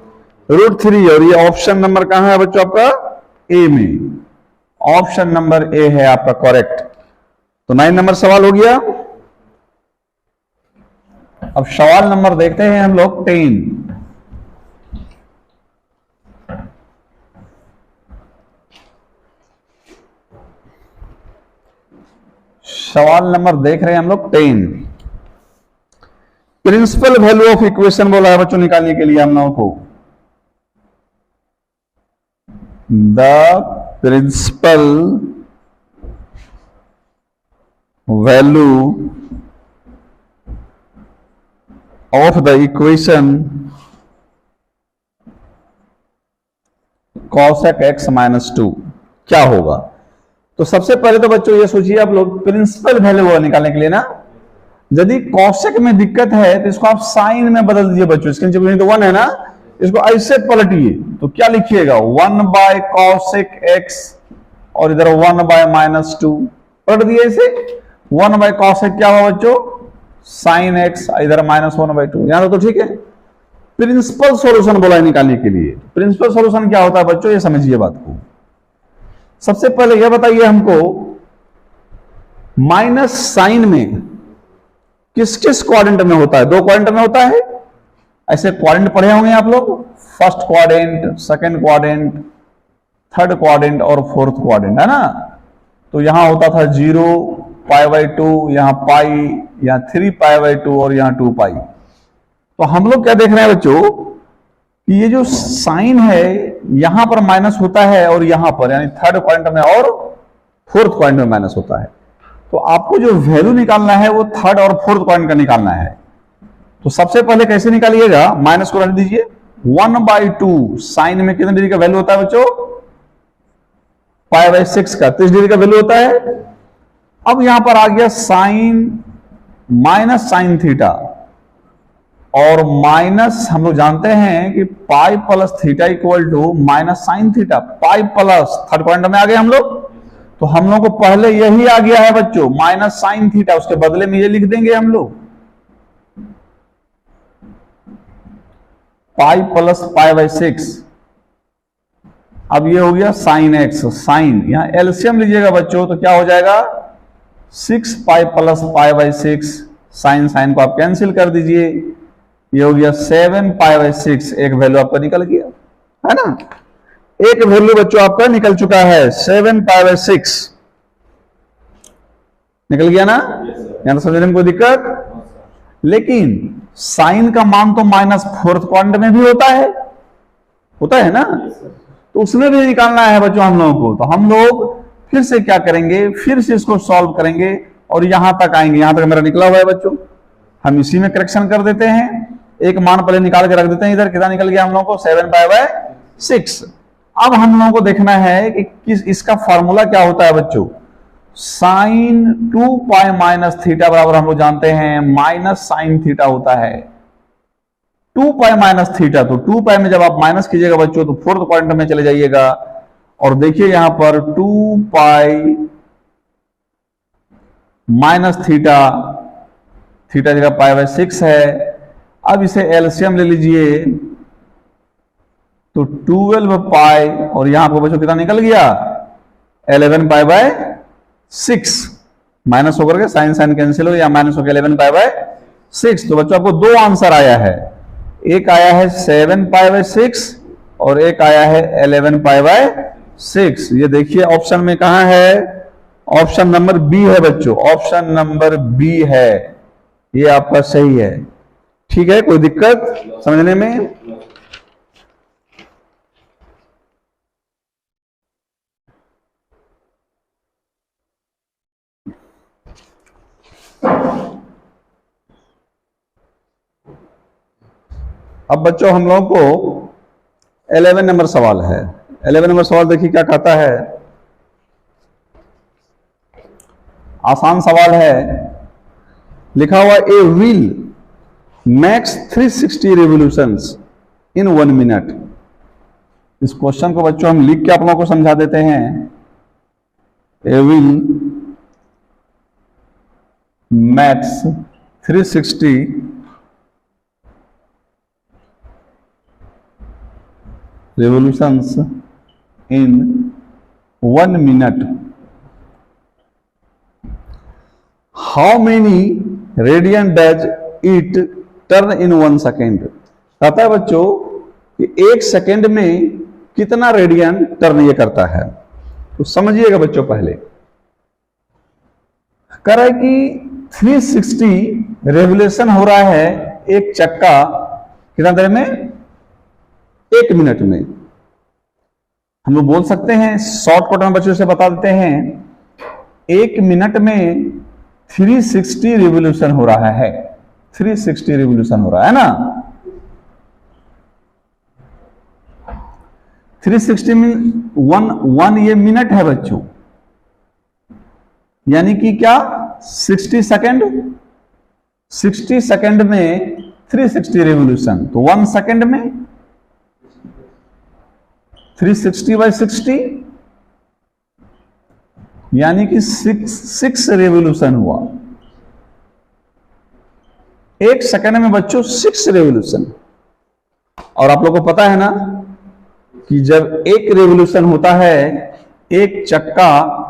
√3। और ये ऑप्शन नंबर कहां है बच्चों आपका ए में, ऑप्शन नंबर ए है आपका करेक्ट। तो 9 नंबर सवाल हो गया। अब सवाल नंबर देखते हैं हम लोग 10। सवाल नंबर देख रहे हैं हम लोग 10। प्रिंसिपल वैल्यू ऑफ इक्वेशन बोला है बच्चों निकालने के लिए हम लोगों को। The principal value of the equation cosec x - 2 क्या होगा। तो सबसे पहले तो बच्चों ये सोचिए आप लोग, प्रिंसिपल वैल्यू निकालने के लिए ना, यदि कॉसेक में दिक्कत है तो इसको आप साइन में बदल दीजिए बच्चों। इसके नीचे तो 1 है ना, इसको ऐसे पलटिए, तो क्या लिखिएगा 1/cosec x, और इधर 1/-2 पलट दिए इसे। 1/cosec क्या हुआ बच्चों sin x, इधर -1/2, यहां तो ठीक है। प्रिंसिपल सॉल्यूशन बोला है निकालने के लिए। प्रिंसिपल सॉल्यूशन क्या होता है बच्चों, ये समझिए बात को। सबसे पहले यह बताइए हमको, माइनस साइन में किस किस क्वाड्रेंट में होता है, 2 क्वाड्रेंट में होता है। ऐसे क्वाड्रेंट पढ़े होंगे आप लोग, first quadrant, second quadrant, third quadrant और फोर्थ क्वाड्रेंट, है ना। तो यहां होता था 0 π/2, यहां पाई, यहां 3π/2 और यहां 2π। तो हम लोग क्या देख रहे हैं बच्चों कि ये जो साइन है यहां पर माइनस होता है, और यहां पर यानी थर्ड क्वाड्रेंट में और फोर्थ क्वाड्रेंट में माइनस होता है। तो आपको जो वैल्यू निकालना है वो थर्ड और फोर्थ क्वाड्रेंट का निकालना है। तो सबसे पहले कैसे निकालिएगा, माइनस को रख दीजिए। 1/2 साइन में कितने डिग्री का वैल्यू होता है बच्चों π/6 का 30 डिग्री का वैल्यू होता है। अब यहां पर आ गया साइन माइनस साइन थीटा, और माइनस हम लोग जानते हैं कि pi plus theta equal to minus sine theta. Pi plus third quadrant में आ गए हम लोग, तो हम लोग को पहले यही आ गया है बच्चों माइनस साइन थीटा, उसके बदले में ये लिख देंगे हम लोग पाई प्लस π/6। अब ये हो गया साइन एक्स, साइन यहां एलसीएम लीजिएगा बच्चों, तो क्या हो जाएगा 6π + π/6। साइन साइन को आप कैंसिल कर दीजिए, ये हो गया 7π/6, एक वैल्यू आपका निकल गया, है ना। एक वैल्यू बच्चों आपका निकल चुका है 7π/6 निकल गया ना। यहां तो समझने में कोई दिक्कत, लेकिन साइन का मान तो -4th क्वाड्रेंट में भी होता है ना, तो उसमें भी निकालना है बच्चों हम लोगों को। तो हम लोग फिर से क्या करेंगे, फिर से इसको सॉल्व करेंगे और यहां तक आएंगे। यहां तक मेरा निकला हुआ है बच्चों, हम इसी में करेक्शन कर देते हैं। एक मान पहले निकाल के रख देते हैं इधर, कितना निकल गया हम लोगों को 7π/6। अब हम लोगों को देखना है कि इसका फॉर्मूला क्या होता है बच्चों। साइन 2π - थीटा बराबर हम लोग जानते हैं माइनस साइन थीटा होता है 2π - थीटा। तो 2π में जब आप माइनस कीजिएगा बच्चों तो 4th क्वाड्रेंट में चले जाइएगा और देखिए यहां पर 2π - थीटा, थीटा जगह π/6 है। अब इसे एलसीएम ले लीजिए तो 12π और यहां पर बच्चों कितना निकल गया 11π/6। माइनस होकर के साइन साइन कैंसिल हो गया, माइनस होकर 11π/6। तो बच्चों आपको दो आंसर आया है, एक आया है 7π/6 और एक आया है 11π/6। ये देखिए ऑप्शन में कहां है, ऑप्शन नंबर बी है बच्चों, ऑप्शन नंबर बी है, ये आपका सही है। ठीक है, कोई दिक्कत समझने में। अब बच्चों हम लोगों को 11 नंबर सवाल है। 11 नंबर सवाल देखिए क्या कहता है, आसान सवाल है। लिखा हुआ a wheel max 360 revolutions in 1 minute. इस क्वेश्चन को बच्चों हम लिख के आप लोगों को समझा देते हैं। A wheel max 360 revolutions in 1 minute. How many radian does it turn in 1 second? कहता है बच्चों कि 1 सेकेंड में कितना रेडियन टर्न ये करता है। तो समझिएगा बच्चों, पहले कह रहा है कि 360 रेवोल्यूशन हो रहा है एक चक्का कितना देर में, 1 मिनट में। हम लोग बोल सकते हैं शॉर्टकट में बच्चों से बता देते हैं 1 मिनट में 360 रिवोल्यूशन हो रहा है, 360 रिवोल्यूशन हो रहा है ना। 360 में वन ये मिनट है बच्चों, यानी कि क्या 60 सेकेंड, 60 सेकेंड में 360 रिवोल्यूशन। तो 1 सेकेंड में 360/60 यानी कि 6 रेवोल्यूशन हुआ 1 सेकेंड में बच्चों, 6 रेवोल्यूशन। और आप लोगों को पता है ना कि जब एक रेवोल्यूशन होता है, एक चक्का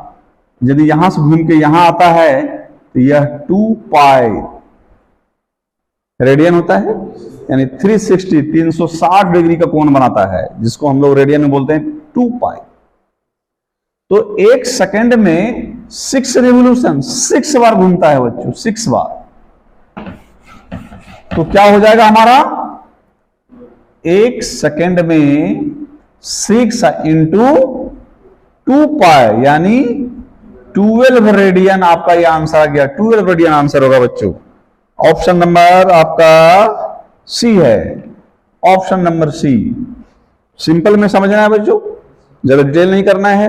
यदि यहां से घूम के यहां आता है तो यह 2π रेडियन होता है, यानी 360 डिग्री का कोण बनाता है, जिसको हम लोग रेडियन में बोलते हैं 2π। तो 1 सेकेंड में 6 रेवोल्यूशन, 6 बार घूमता है बच्चों, 6 बार। तो क्या हो जाएगा हमारा 1 सेकेंड में 6 × 2π यानी 12 रेडियन। आपका यह आंसर आ गया, 12 रेडियन आंसर होगा बच्चों। ऑप्शन नंबर आपका सी है, ऑप्शन नंबर सी। सिंपल में समझना है बच्चों, ज्यादा डिटेल नहीं करना है।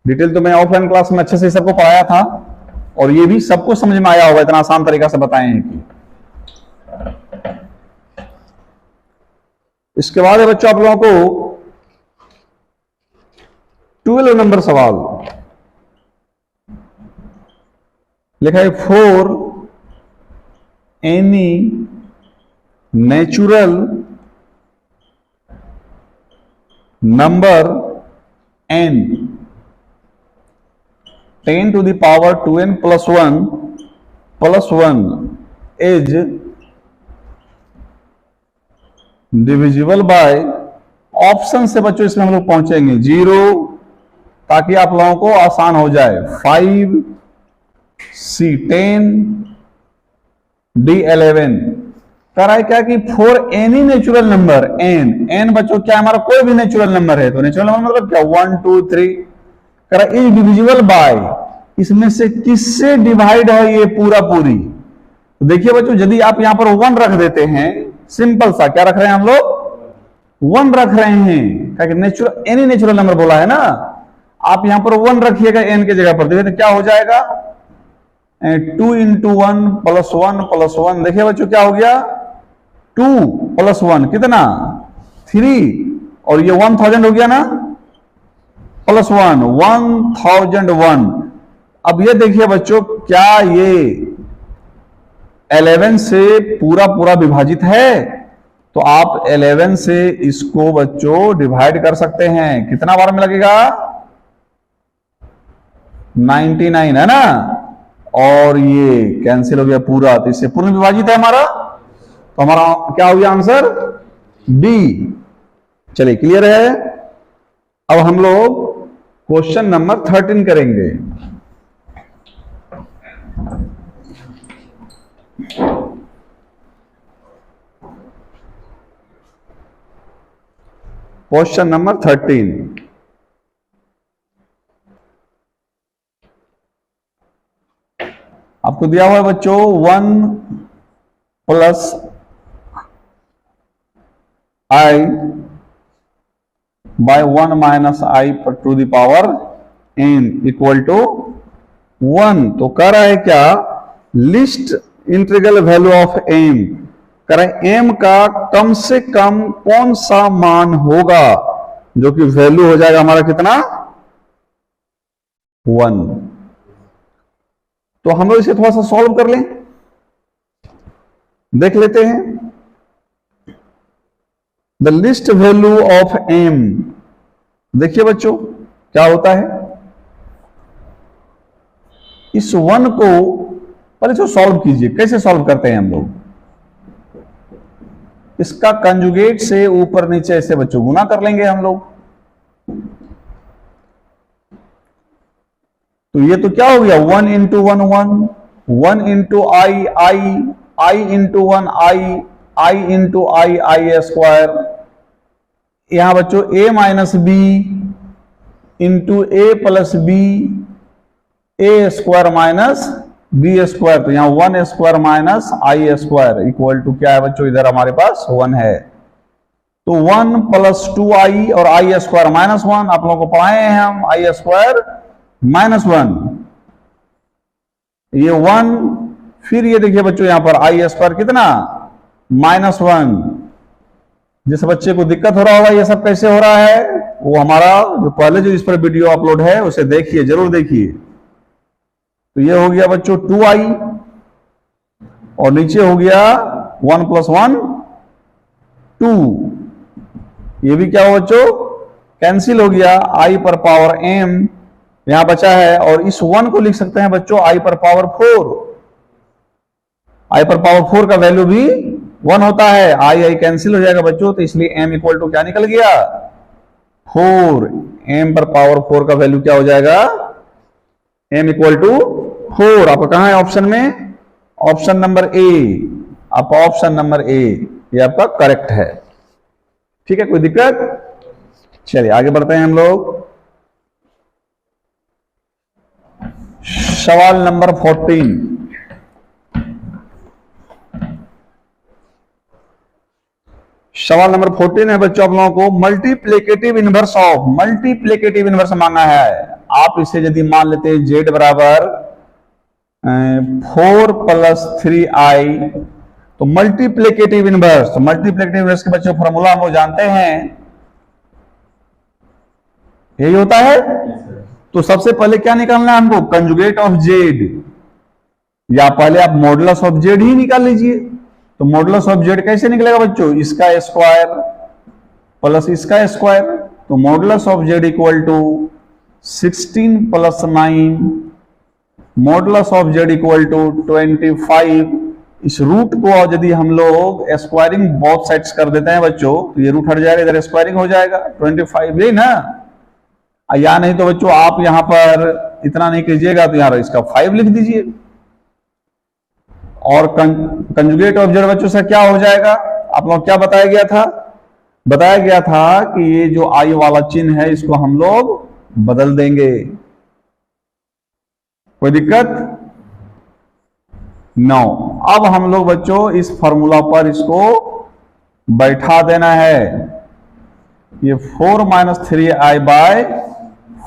डिटेल तो मैं ऑफलाइन क्लास में अच्छे से सबको पढ़ाया था और ये भी सबको समझ में आया होगा, इतना आसान तरीका से बताए हैं कि। इसके बाद है बच्चों आप लोगों को 12 नंबर सवाल लिखा है, for any natural number n 10 to the power 2n plus 1 is divisible by option से बच्चों इसमें हम लोग पहुंचेंगे 0, ताकि आप लोगों को आसान हो जाए। 5, C 10, D 11। कह रहा है क्या कि for any natural number n बच्चों क्या हमारा कोई भी नेचुरल नंबर है, तो नेचुरल नंबर मतलब क्या 1 2 3। कह रहा है इज डिविजिबल बाय, इसमें से किससे डिवाइड है ये पूरा पूरी। तो देखिए बच्चों, यदि आप यहां पर 1 रख देते हैं, सिंपल सा क्या रख रहे हैं हम लोग, 1 रख रहे हैं, नेचुरल एनी नेचुरल नंबर बोला है ना। आप यहां पर 1 रखिएगा n के जगह पर, देखिए तो क्या हो जाएगा 2 into 1 + 1 + 1। देखिए बच्चों क्या हो गया 2 + 1 कितना 3, और ये 1000 हो गया ना, +1 1001। अब ये देखिए बच्चों, क्या ये 11 से पूरा पूरा विभाजित है, तो आप 11 से इसको बच्चों डिवाइड कर सकते हैं। कितना बार में लगेगा 99 है ना, और ये कैंसिल हो गया पूरा, तो इससे पूर्ण विभाजित है हमारा, तो हमारा क्या हो गया आंसर डी। चलिए क्लियर है। अब हम लोग क्वेश्चन नंबर 13 करेंगे। क्वेश्चन नंबर 13, आपको दिया हुआ है बच्चों 1 + I by 1 - I to the power n = 1। तो कह रहा है क्या, list integral value of m, कह रहा है m का कम से कम कौन सा मान होगा, जो कि वैल्यू हो जाएगा हमारा कितना 1। तो हम लोग इसे थोड़ा सा सॉल्व कर लें, देख लेते हैं। The least value of m, देखिए बच्चों क्या होता है, इस 1 को पहले तो सॉल्व कीजिए। कैसे सॉल्व करते हैं हम लोग, इसका कंजुगेट से ऊपर नीचे ऐसे बच्चों गुना कर लेंगे हम लोग। तो ये तो क्या हो गया 1 × 1 1, 1 × I × 1 I × I² यहां बच्चों a - b × a + b a² - b², तो यहां 1² - I² इक्वल टू क्या है बच्चों, इधर हमारे पास 1 है। तो 1 + 2i और I² -1, आप लोगों को पढ़ाए हैं हम I² -1, ये 1, फिर ये देखिए बच्चों यहां पर I² कितना -1। जिस बच्चे को दिक्कत हो रहा होगा ये सब कैसे हो रहा है, वो हमारा जो पहले जो इस पर वीडियो अपलोड है उसे देखिए, जरूर देखिए। तो ये हो गया बच्चों 2i, और नीचे हो गया 1 + 1 2, ये भी क्या हो बच्चों कैंसिल हो गया, I पर पावर m यहां बचा है, और इस 1 को लिख सकते हैं बच्चों I पर पावर 4। I पर पावर 4 का वैल्यू भी 1 होता है, I कैंसिल हो जाएगा बच्चों, तो इसलिए m इक्वल टू क्या निकल गया 4। m पर पावर 4 का वैल्यू क्या हो जाएगा, m इक्वल टू 4। आपका कहां है ऑप्शन में, ऑप्शन नंबर ए, आपका ऑप्शन नंबर ए ये आपका करेक्ट है। ठीक है, कोई दिक्कत। चलिए आगे बढ़ते हैं हम लोग। सवाल नंबर 14, सवाल नंबर 14 है बच्चों आप लोगों को multiplicative inverse of, multiplicative inverse मांगा है। आप इसे यदि मान लेते हैं z बराबर 4 + 3i, तो मल्टीप्लिकेटिव इनवर्स, तो मल्टीप्लिकेटिव इनवर्स के बच्चों फॉर्मूला हम लोग जानते हैं, यही होता है। तो सबसे पहले क्या निकालना है हमको, कंजुगेट ऑफ z, या पहले आप मॉडुलस ऑफ z ही निकाल लीजिए। तो मॉडुलस ऑफ z कैसे निकलेगा बच्चों, इसका स्क्वायर प्लस इसका स्क्वायर, तो modulus of z equal to 16 + 9, modulus of z equal to 25, इस रूट को यदि हम लोग स्क्वायरिंग बोथ साइड्स कर देते हैं बच्चों, तो ये रूट हट जाएगा, इधर स्क्वायरिंग हो जाएगा 25, यही ना। या नहीं तो बच्चों आप यहां पर इतना नहीं कीजिएगा, तो यार इसका 5 लिख दीजिए। और कंजुगेट ऑब्जर्व बच्चों से क्या हो जाएगा, आप लोग क्या बताया गया था? बताया गया था कि ये जो आई वाला चिन्ह है इसको हम लोग बदल देंगे। कोई दिक्कत? नो। अब हम लोग बच्चों इस फॉर्मूला पर इसको बैठा देना है। ये 4 - 3i बाय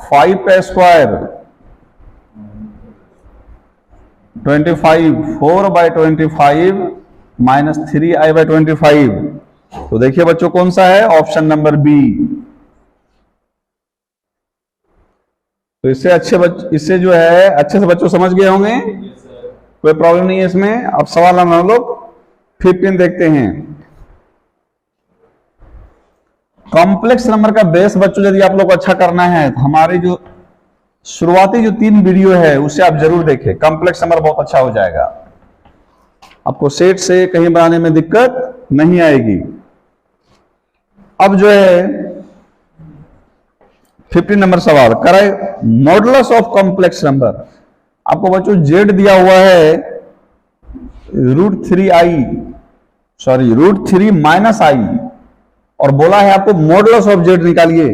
5 का square 25, 4 bye 25 minus 3i bye 25। तो देखिए बच्चों कौन सा है? Option number B. तो इससे जो है अच्छे से बच्चों समझ गए होंगे, कोई प्रॉब्लम नहीं है इसमें। अब सवाल हम लोग 15 देखते हैं। कॉम्प्लेक्स नंबर का बेस बच्चों यदि आप लोग को अच्छा करना है तो हमारे जो शुरुआती जो 3 वीडियो है उससे आप जरूर देखें, कॉम्प्लेक्स नंबर बहुत अच्छा हो जाएगा, आपको सेट से कहीं बनाने में दिक्कत नहीं आएगी। अब जो है 15 नंबर सवाल कराए, मॉडुलस ऑफ कॉम्प्लेक्स नंबर। आपको बच्चों जेड दिया हुआ है √3 माइनस आई, और बोला है आपको मॉडुलस ऑफ जेड निकालिए।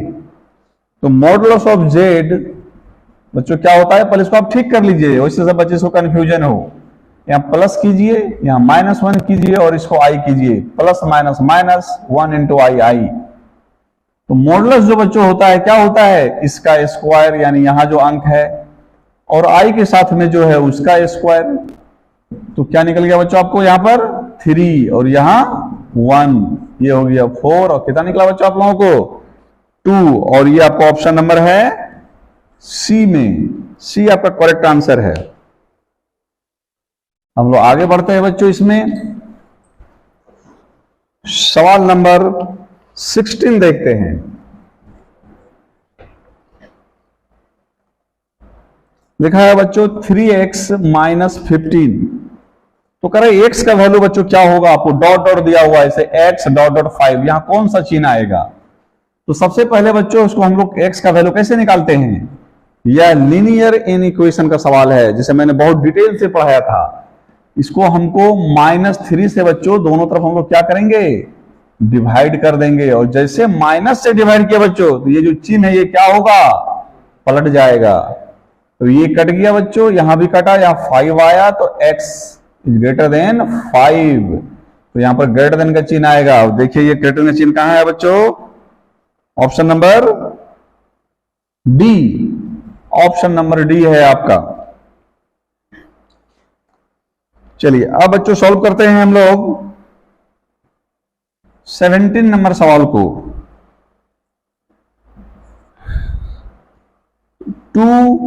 तो मॉडुलस ऑफ जेड बच्चों क्या होता है? पहले इसको आप ठीक कर लीजिए, वैसे सब बच्चे को कंफ्यूजन हो। यहां प्लस कीजिए, यहां -1 कीजिए और इसको आई कीजिए, प्लस माइनस माइनस 1 × आई। तो मॉडुलस जो बच्चों होता है क्या होता है? इसका स्क्वायर, यानी यहां जो अंक है और आई के साथ में जो है उसका स्क्वायर। तो क्या निकल गया बच्चों आपको? यहां पर 3 और यहां 1, ये हो गया 4, और कितना निकला बच्चों आप लोगों को? 2। और ये आपका ऑप्शन नंबर है सी में, सी आपका करेक्ट आंसर है। हम लोग आगे बढ़ते हैं बच्चों इसमें। सवाल नंबर 16 देखते हैं। लिखा है बच्चों 3x - 15। तो कह रहे x का वैल्यू बच्चों क्या होगा? आपको डॉट डॉट दिया हुआ है, इसे x डॉट 5, यहां कौन सा चिन्ह आएगा? तो सबसे पहले बच्चों उसको हम लोग x का वैल्यू कैसे निकालते हैं? यह लीनियर इनइक्वेशन का सवाल है, जिसे मैंने बहुत डिटेल से पढ़ाया था। इसको हमको -3 से बच्चों दोनों तरफ हम लोग क्या करेंगे? डिवाइड कर देंगे। और जैसे माइनस से डिवाइड किया बच्चों, तो ये जो चिन्ह है ये क्या होगा? पलट जाएगा। तो ये कट गया बच्चों, यहां भी कटा, यहां 5 आया, तो x > 5। तो यहां पर ग्रेटर देन का चिन्ह आएगा। देखिए ये ग्रेटर देन का चिन्ह कहां है बच्चों? Option number D. Option number D है आपका। चलिए अब बच्चों सॉल्व करते हैं हम लोग 17 नंबर सवाल को। 2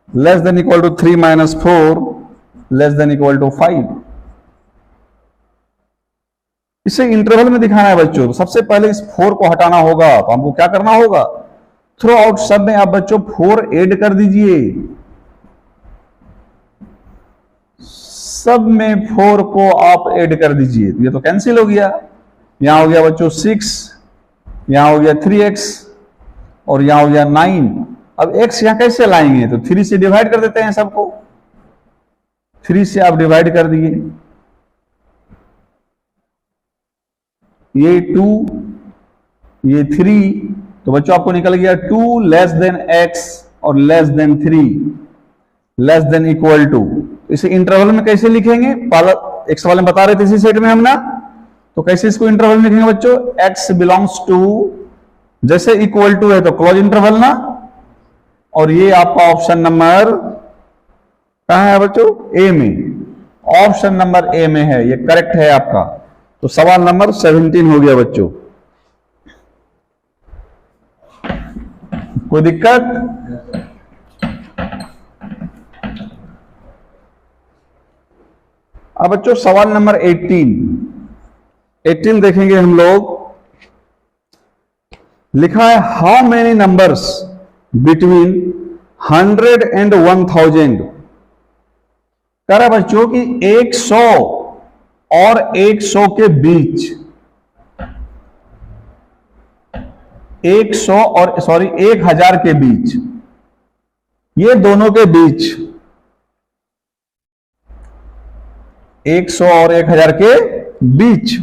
< 3 - 4 < 5। इसे इंटरवल में दिखाना है बच्चों। तो सबसे पहले इस 4 को हटाना होगा, तो हमको क्या करना होगा? थ्रू आउट सब में आप बच्चों 4 ऐड कर दीजिए, सब में 4 को आप ऐड कर दीजिए। ये तो कैंसिल हो गया। यहां हो गया बच्चों 6, यहां हो गया 3x और यहां हो गया 9। अब x यहां कैसे लाएंगे? तो 3 से डिवाइड कर देते हैं सबको। 3 से आप डिवाइड कर दिए, ये 2, ये 3, तो बच्चों आपको निकल गया 2 < x और <3 < इसे इंटरवल में कैसे लिखेंगे? x वाले में बता रहे थे इसी सेट में हम ना, तो कैसे इसको इंटरवल में लिखेंगे बच्चों? x बिलोंग्स टू, जैसे इक्वल टू है तो क्लोज इंटरवल ना, और ये आपका ऑप्शन नंबर कहां है बच्चों? ए में। ऑप्शन नंबर ए में है, ये करेक्ट है आपका। तो सवाल नंबर 17 हो गया बच्चों। कोई दिक्कत? अब बच्चों सवाल नंबर 18 देखेंगे हम लोग। लिखा है how many numbers between 100 and 1000 कह रहा है बच्चों कि 100 और 100 के बीच, 100 और 1000 के बीच, ये दोनों के बीच, 100 और 1000 के बीच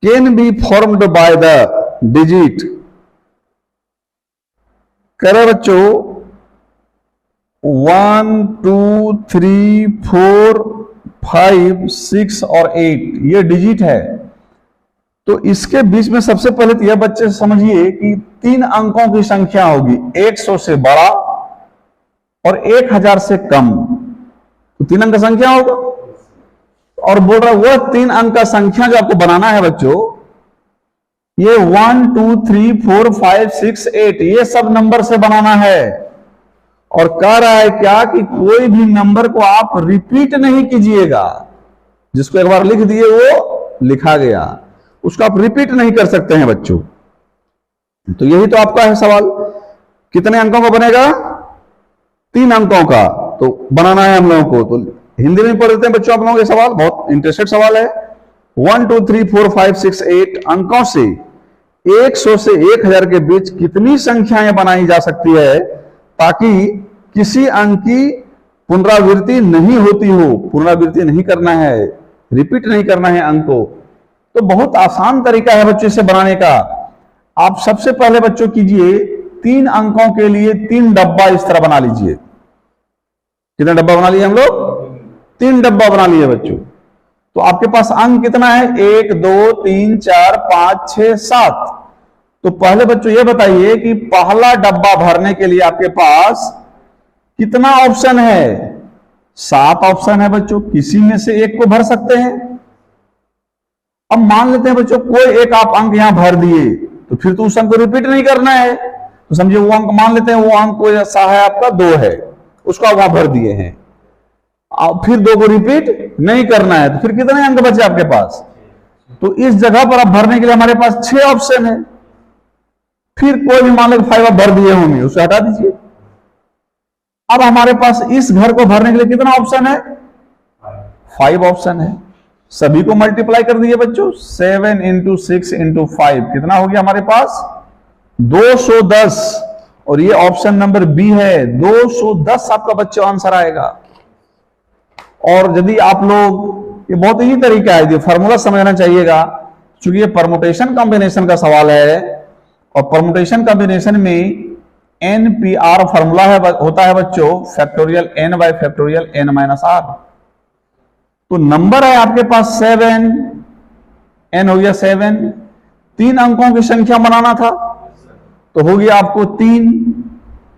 can be formed by the digit. करे बच्चों 1 2 3 4 5 6 और 8 ये डिजिट है। तो इसके बीच में सबसे पहले तो यह बच्चे समझिए कि 3 अंकों की संख्या होगी, 100 से बड़ा और 1000 से कम, तो 3 अंक का संख्या होगा। और बोल रहा है वह 3 अंक का संख्या जो आपको बनाना है बच्चों, ये 1 2 3 4 5 6 8 ये सब नंबर से बनाना है। और कह रहा है क्या कि कोई भी नंबर को आप रिपीट नहीं कीजिएगा, जिसको एक बार लिख दिए वो लिखा गया, उसको आप रिपीट नहीं कर सकते हैं बच्चों। तो यही तो आपका है सवाल, कितने अंकों का बनेगा? 3 अंकों का तो बनाना है हम लोगों को। तो हिंदी में पढ़ देते हैं बच्चों आप लोगों के सवाल, बहुत इंटरेस्टेड सवाल है। 1 2 3 4 5 6 8 अंकों से 100 से 1000 के बीच कितनी संख्याएं बनाई जा सकती है ताकि किसी अंक की पुनरावृत्ति नहीं होती हो। पुनरावृत्ति नहीं करना है, रिपीट नहीं करना है अंक को। तो बहुत आसान तरीका है बच्चों इसे बनाने का। आप सबसे पहले बच्चों कीजिए 3 अंकों के लिए 3 डब्बा इस तरह बना लीजिए। कितने डब्बा बना लिए हम लोग? 3 डब्बा बना लिए बच्चों। तो आपके पास अंक कितना है? 1 2 3 4 5 6 7। तो पहले बच्चों ये बताइए कि पहला डब्बा भरने के लिए आपके पास कितना ऑप्शन है? 7 ऑप्शन है बच्चों, किसी में से एक को भर सकते हैं। अब मान लेते हैं बच्चों कोई एक आप अंक यहां भर दिए, तो फिर तो उस अंक को रिपीट नहीं करना है। तो समझिए वो अंक मान लेते हैं, वो अंक कोई ऐसा है आपका 2 है, उसको आप वहां भर दिए हैं। अब फिर 2 को रिपीट नहीं करना है, तो फिर कितने अंक बचे आपके पास? तो इस जगह पर आप भरने के लिए हमारे पास 6 ऑप्शन है। फिर कोई भी मान लो 5 आप भर दिए होंगे, उसे हटा दीजिए। अब हमारे पास इस घर को भरने के लिए कितना ऑप्शन है? 5 ऑप्शन है। सभी को मल्टीप्लाई कर दीजिए बच्चों, 7 × 6 × 5 कितना हो गया हमारे पास? 210। और ये ऑप्शन नंबर बी है, 210 आपका बच्चों आंसर आएगा। और यदि आप लोग, ये बहुत ही तरीका है, ये फॉर्मूला समझना चाहिएगा, क्योंकि ये परमुटेशन कॉम्बिनेशन का सवाल है। और परमुटेशन कॉम्बिनेशन में NPR फॉर्मूला है, होता है बच्चों factorial n bye factorial n - r। तो नंबर है आपके पास 7, n हो गया 7। 3 अंकों की संख्या बनाना था तो हो गया आपको 3,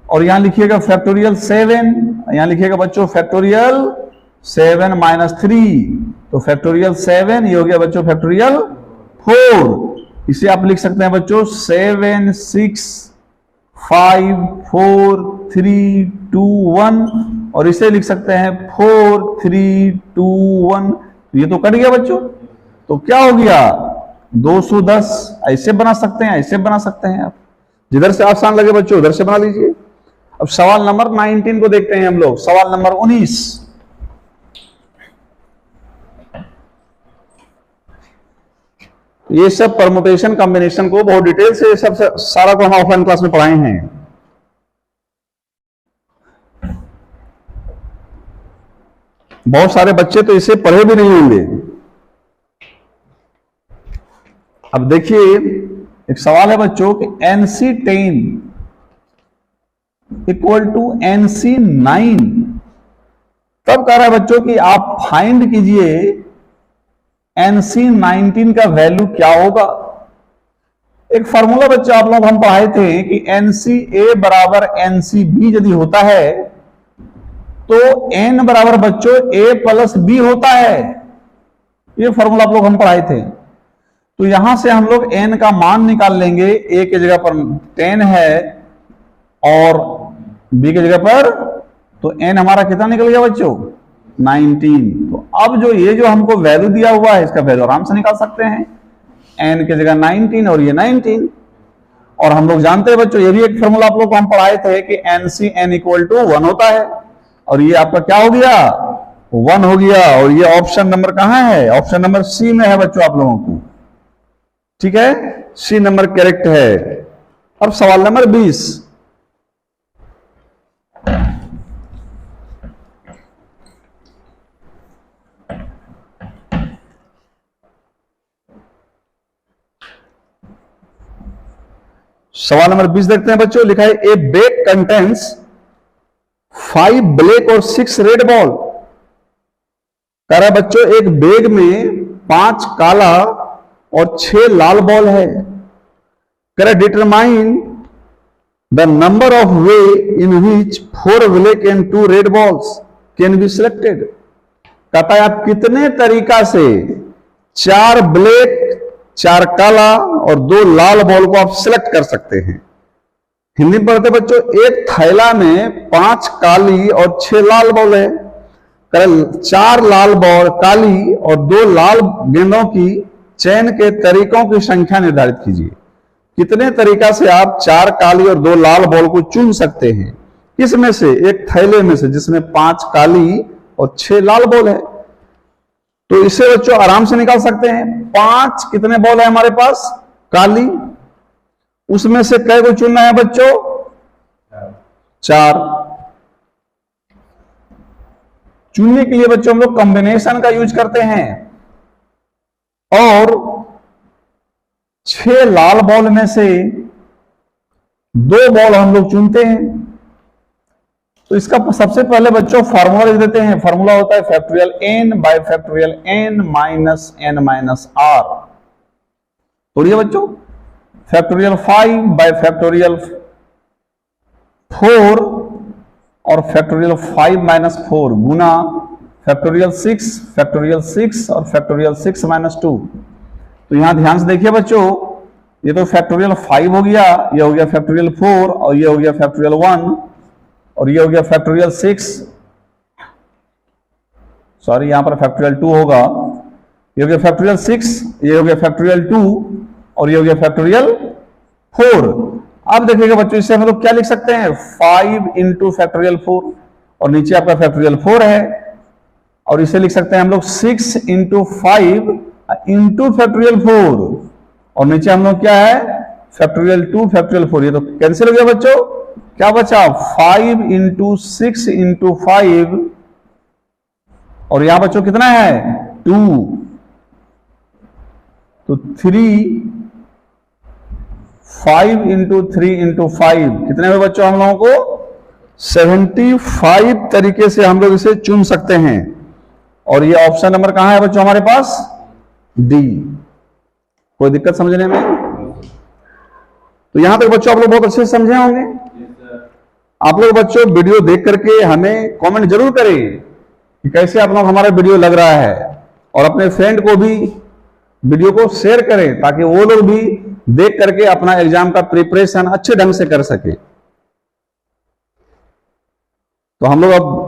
और यहां लिखिएगा फैक्टोरियल 7, यहां लिखिएगा बच्चों फैक्टोरियल 7 - 3, तो फैक्टोरियल 7 ये हो गया बच्चों फैक्टोरियल 4। इसे आप लिख सकते हैं बच्चों 7 6 5 4 3 2 1, और इसे लिख सकते हैं 4 3 2 1। ये तो कट गया बच्चों, तो क्या हो गया? 210। ऐसे बना सकते हैं, ऐसे बना सकते हैं आप, जिधर से आसान लगे बच्चों उधर से बना लीजिए। अब सवाल नंबर 19 को देखते हैं हम लोग। सवाल नंबर 19, ये सब परमुटेशन कॉम्बिनेशन को बहुत डिटेल से सब सारा को हम ऑफलाइन क्लास में पढ़ाए हैं। बहुत सारे बच्चे तो इसे पढ़े भी नहीं होंगे। अब देखिए एक सवाल है बच्चों कि NC10 = NC9। तब कह रहा है बच्चों कि आप फाइंड कीजिए NC19 का वैल्यू क्या होगा। एक फॉर्मूला बच्चों आप लोग हम पढ़ाए थे कि NCA = NCB यदि होता है तो N बराबर बच्चों A + B होता है। ये फॉर्मूला आप लोग हम पढ़ाए थे। तो यहां से हम लोग N का मान निकाल लेंगे। A की जगह पर 10 है और B की जगह पर, तो N हमारा कितना निकल गया बच्चों? 19। तो अब ये जो हमको वैल्यू दिया हुआ है इसका वैल्यू आराम से निकाल सकते हैं। N की जगह 19 और ये 19। और हम लोग जानते हैं बच्चों, ये भी एक फॉर्मूला आप लोग को हम पढ़ाए थे कि NCN = 1 होता है। और ये आपका क्या हो गया? 1 हो गया। और ये ऑप्शन नंबर कहां है? ऑप्शन नंबर सी में है बच्चों आप लोगों को। ठीक है, सी नंबर करेक्ट है। अब सवाल नंबर 20, सवाल नंबर 20 देखते हैं बच्चों। लिखा है ए बैग कंटेंट्स 5 ब्लैक और 6 रेड बॉल। कह रहा है बच्चों एक बैग में 5 काला और 6 लाल बॉल है। कह रहा determine the number of way in which 4 black and 2 red balls can be selected. कहता है आप कितने तरीका से 4 ब्लैक, 4 काला और 2 लाल बॉल को आप सिलेक्ट कर सकते हैं। हिंदी में पढ़ते बच्चों, एक थैला में 5 काली और 6 लाल बॉल है। 4 लाल बॉल काली और 2 लाल गेंदों की चयन के तरीकों की संख्या निर्धारित कीजिए। कितने तरीका से आप 4 काली और 2 लाल बॉल को चुन सकते हैं? किस में से? एक थैले में से जिसमें 5 काली और 6 लाल बॉल है। तो इसे बच्चों आराम से निकाल सकते हैं। 5 कितने बॉल है हमारे पास? काली। उसमें से कै को चुनना है बच्चों? 4। चुनने के लिए बच्चों हम लोग कॉम्बिनेशन का यूज करते हैं। और 6 लाल बॉल में से 2 बॉल हम लोग चुनते हैं। तो इसका सबसे पहले बच्चों फार्मूला लिख देते हैं। फार्मूला होता है factorial n bye factorial n minus n minus r। तोड़िए बच्चों, फैक्टोरियल 5 बाय फैक्टोरियल 4 और फैक्टोरियल 5 माइनस 4 गुना फैक्टोरियल 6 और फैक्टोरियल 6 माइनस 2। तो यहां ध्यान से देखिए बच्चों, ये तो फैक्टोरियल 5 हो गया, ये हो गया फैक्टोरियल 4 और ये हो गया फैक्टोरियल 1 और ये हो गया फैक्टोरियल 6। सॉरी, यहां पर फैक्टोरियल 2 होगा। ये हो गया फैक्टोरियल 6, ये हो गया फैक्टोरियल 2 और ये हो गया फैक्टोरियल 4। अब देखिएगा बच्चों, इसे हम लोग क्या लिख सकते हैं? 5 इंटू फैक्टोरियल 4 और नीचे आपका फैक्टोरियल 4 है। और इसे लिख सकते हैं हम लोग 6 इंटू 5 इंटू फैक्टोरियल 4 और नीचे हम लोग क्या है? Factorial 2 factorial 4। ये तो कैंसिल हो गया बच्चों। क्या बचा? 5 इंटू 6 इंटू 5 और यहां बच्चों कितना है? 2। तो 5 इंटू 3 इंटू 5 कितने हुए बच्चों हम लोगों को? 75 तरीके से हम लोग इसे चुन सकते हैं। और ये ऑप्शन नंबर कहां है बच्चों हमारे पास? डी। कोई दिक्कत समझने में? तो यहां तक बच्चों आप लोग बहुत अच्छे से समझे होंगे। आप लोग बच्चों वीडियो देख करके हमें कमेंट जरूर करें कि कैसे आप लोग हमारा वीडियो लग रहा है, और अपने फ्रेंड को भी वीडियो को शेयर करें ताकि वो लोग भी देख करके अपना एग्जाम का प्रिपरेशन अच्छे ढंग से कर सके। तो हम लोग अब